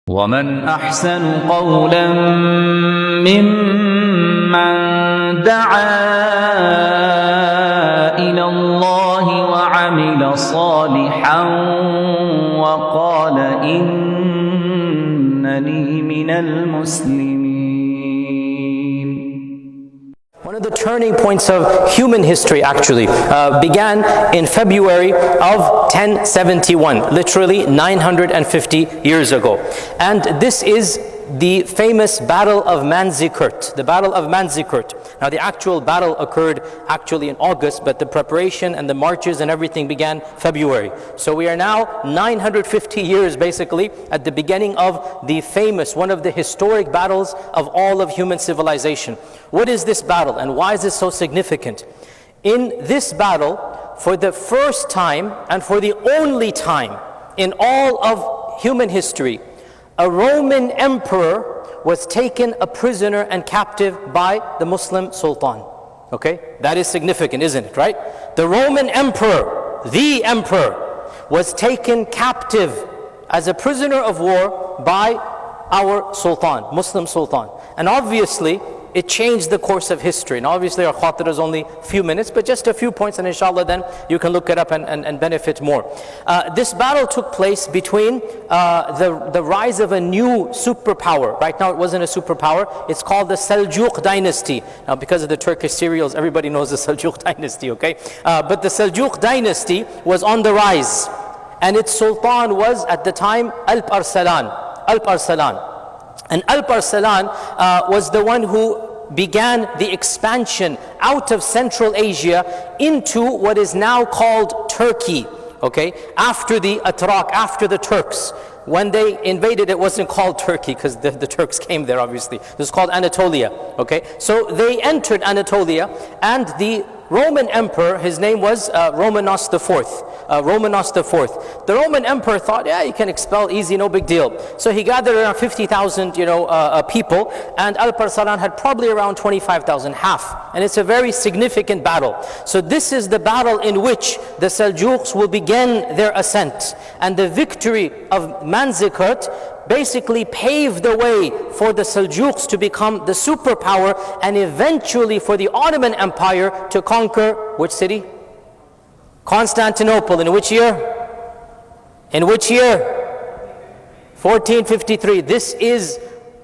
ومن أحسن قولا ممن دعا إلى الله وعمل صالحا وقال إنني من المسلمين. One of the turning points of human history actually began in February of 1071, literally 950 years ago. And this is the famous Battle of Manzikert, the Battle of Manzikert. Now the actual battle occurred actually in August, but the preparation and the marches and everything began February. So we are now 950 years basically at the beginning of the famous, one of the historic battles of all of human civilization. What is this battle and why is it so significant? In this battle, for the first time and for the only time in all of human history, a Roman emperor was taken a prisoner and captive by the Muslim Sultan. Okay, that is significant, isn't it, right? The Roman emperor, the emperor, was taken captive as a prisoner of war by our Sultan, Muslim Sultan. And obviously, it changed the course of history. And obviously our khatir is only a few minutes, but just a few points, and inshallah then you can look it up and benefit more. This battle took place between the rise of a new superpower. Right now it wasn't a superpower, it's called the Seljuk dynasty. Now because of the Turkish serials, everybody knows the Seljuk dynasty, okay? But the Seljuk dynasty was on the rise, and its sultan was at the time Alp Arslan. And Alp Arslan was the one who began the expansion out of Central Asia into what is now called Turkey, okay? After the Atrak, after the Turks. When they invaded, it wasn't called Turkey because the Turks came there, obviously. This is called Anatolia, okay? So they entered Anatolia, and the Roman emperor, his name was Romanos IV. The Roman emperor thought, yeah, you can expel easy, no big deal. So he gathered around 50,000, people, and Alp Arslan had probably around 25,000, half. And it's a very significant battle. So this is the battle in which the Seljuks will begin their ascent. And the victory of Manzikert basically paved the way for the Seljuks to become the superpower, and eventually for the Ottoman Empire to conquer which city? Constantinople. In which year? 1453. This is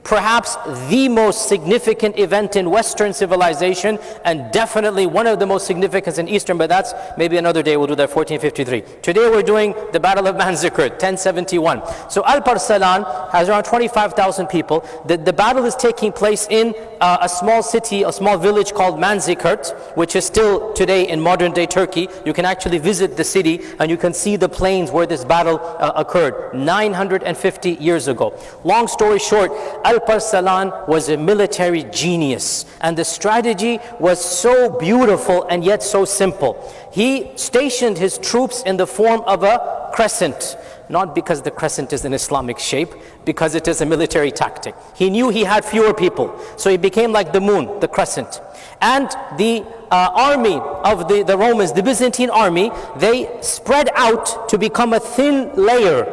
perhaps the most significant event in Western civilization, and definitely one of the most significant in Eastern, but that's maybe another day, we'll do that, 1453. Today we're doing the Battle of Manzikert, 1071. So Alp Arslan has around 25,000 people. The battle is taking place in a small city, a small village called Manzikert, which is still today in modern day Turkey. You can actually visit the city and you can see the plains where this battle occurred 950 years ago. Long story short, Alp Arslan was a military genius, and the strategy was so beautiful and yet so simple. He stationed his troops in the form of a crescent, not because the crescent is an Islamic shape, because it is a military tactic. He knew he had fewer people, so he became like the moon, the crescent. And the army of the Romans, the Byzantine army, they spread out to become a thin layer.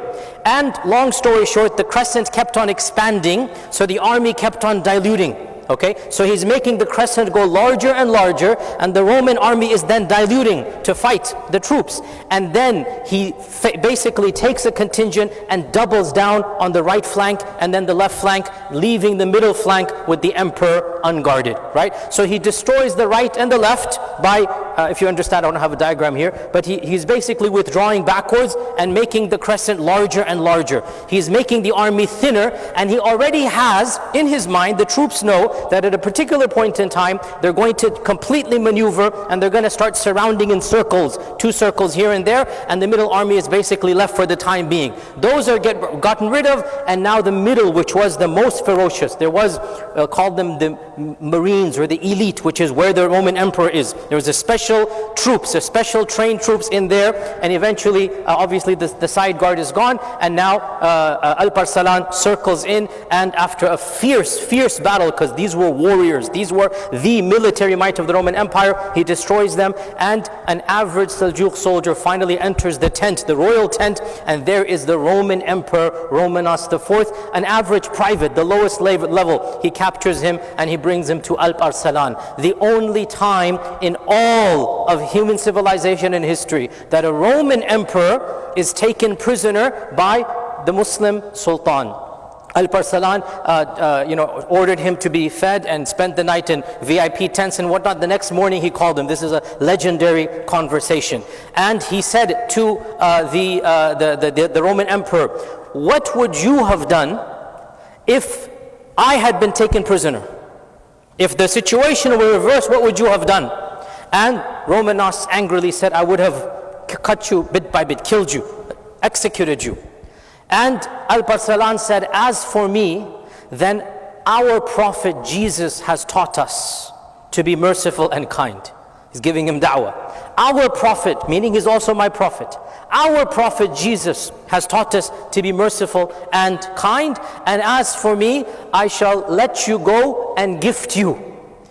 And long story short, the crescent kept on expanding, so the army kept on diluting. Okay, so he's making the crescent go larger and larger, and the Roman army is then diluting to fight the troops. And then he basically takes a contingent and doubles down on the right flank and then the left flank, leaving the middle flank with the emperor unguarded, right? So he destroys the right and the left by, if you understand, I don't have a diagram here, but he's basically withdrawing backwards and making the crescent larger and larger. He's making the army thinner, and he already has in his mind, the troops know that at a particular point in time, they're going to completely maneuver and they're going to start surrounding in circles, 2 circles here and there, and the middle army is basically left for the time being. Those are gotten rid of, and now the middle, which was the most ferocious, there was, called them the Marines or the elite, which is where the Roman emperor is. There was a special troops, a special trained troops in there, and eventually, obviously, the side guard is gone, and now Alp-Arsalan circles in, and after a fierce battle, because these were warriors, these were the military might of the Roman Empire, he destroys them, and an average Seljuk soldier finally enters the tent, the royal tent, and there is the Roman Emperor Romanos IV, an average private, the lowest level. He captures him and he brings him to Alp-Arsalan. The only time in all of human civilization and history that a Roman emperor is taken prisoner by the Muslim Sultan. Alp-Arsalan ordered him to be fed and spent the night in VIP tents and whatnot. The next morning he called him. This is a legendary conversation. And he said to the Roman emperor, "What would you have done if I had been taken prisoner? If the situation were reversed, what would you have done?" And Romanos angrily said, "I would have cut you bit by bit, killed you, executed you." And Alp-Arsalan said, "As for me, then our prophet Jesus has taught us to be merciful and kind." He's giving him da'wah. Our prophet, meaning he's also my prophet. Our prophet Jesus has taught us to be merciful and kind. And as for me, I shall let you go and gift you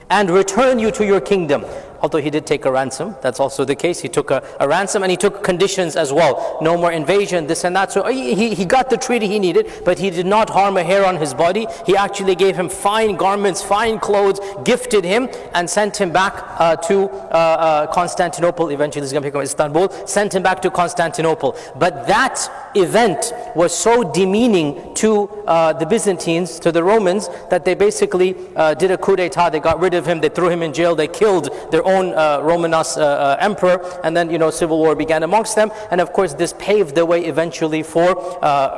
and return you to your kingdom. Although he did take a ransom, that's also the case. He took a ransom and he took conditions as well. No more invasion, this and that. So he got the treaty he needed, but he did not harm a hair on his body. He actually gave him fine garments, fine clothes, gifted him, and sent him back to Constantinople. Eventually he's going to become Istanbul. Sent him back to Constantinople. But that event was so demeaning to the Byzantines, to the Romans, that they basically did a coup d'etat. They got rid of him, they threw him in jail, they killed their own Romanos emperor, and then civil war began amongst them. And of course this paved the way eventually for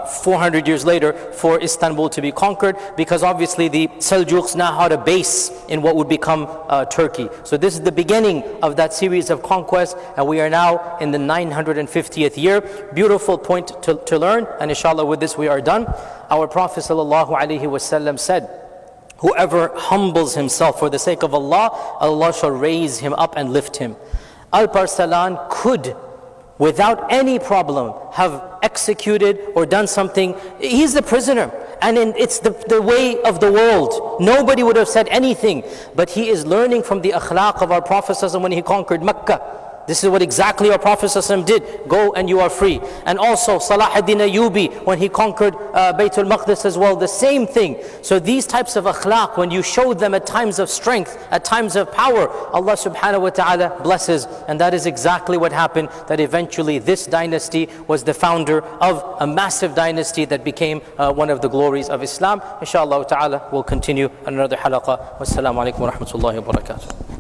400 years later for Istanbul to be conquered, because obviously the Seljuks now had a base in what would become Turkey. So this is the beginning of that series of conquests, and we are now in the 950th year. Beautiful point to learn, and inshallah with this we are done. Our Prophet ﷺ said, "Whoever humbles himself for the sake of Allah, Allah shall raise him up and lift him." Alp-Arsalan could, without any problem, have executed or done something. He's the prisoner, and it's the way of the world. Nobody would have said anything, but he is learning from the akhlaq of our Prophet ﷺ when he conquered Mecca. This is what exactly our Prophet ﷺ did. Go and you are free. And also Salah ad-Din Ayyubi, when he conquered Baytul Maqdis as well, the same thing. So these types of akhlaq, when you show them at times of strength, at times of power, Allah subhanahu wa ta'ala blesses. And that is exactly what happened, that eventually this dynasty was the founder of a massive dynasty that became one of the glories of Islam. Inshallah ta'ala, we'll continue another halaqah. Wassalamu alaikum wa rahmatullahi wa barakatuh.